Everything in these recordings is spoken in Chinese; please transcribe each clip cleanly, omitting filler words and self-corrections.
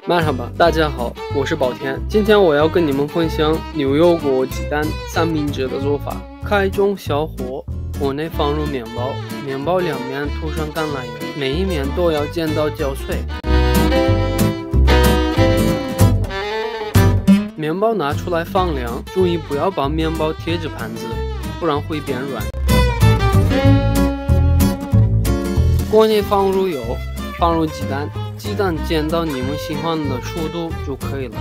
马哈吧，大家好，我是宝田。今天我要跟你们分享牛油果鸡蛋三明治的做法。开中小火，火内放入面包，面包两面涂上橄榄油，每一面都要煎到焦脆。面包拿出来放凉，注意不要把面包贴着盘子，不然会变软。锅内放入油，放入鸡蛋，鸡蛋煎到你们喜欢的熟度就可以了。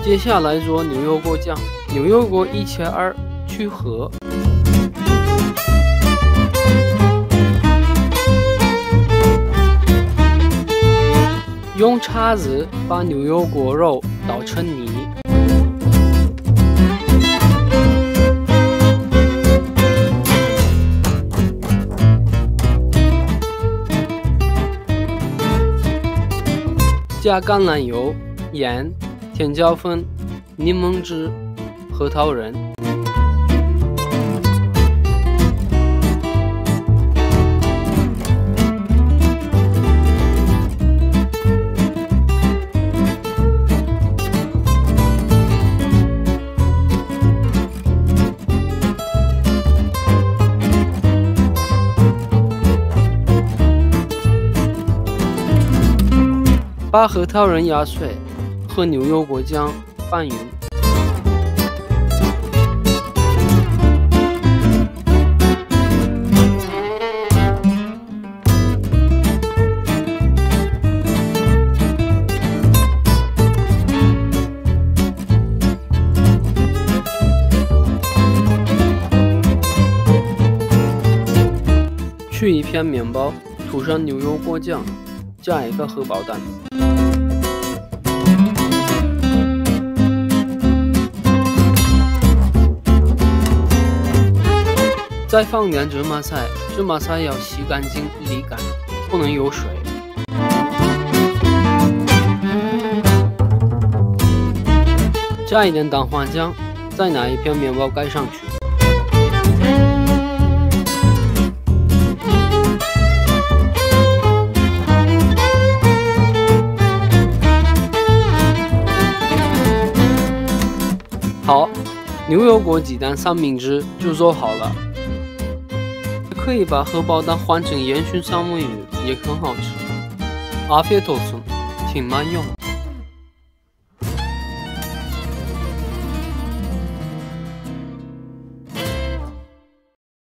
接下来做牛油果酱，牛油果1切2，去核。用叉子把牛油果肉捣成泥，加橄榄油、盐、甜椒粉、柠檬汁、核桃仁。把核桃仁压碎，和牛油果酱拌匀。取一片面包，涂上牛油果酱，加一个荷包蛋。再放点芝麻菜，芝麻菜要洗干净沥干，不能有水。加一点蛋黄酱，再拿一片面包盖上去。好，牛油果鸡蛋三明治就做好了。可以把荷包蛋换成烟熏三文鱼，也很好吃。阿菲托森，挺慢用。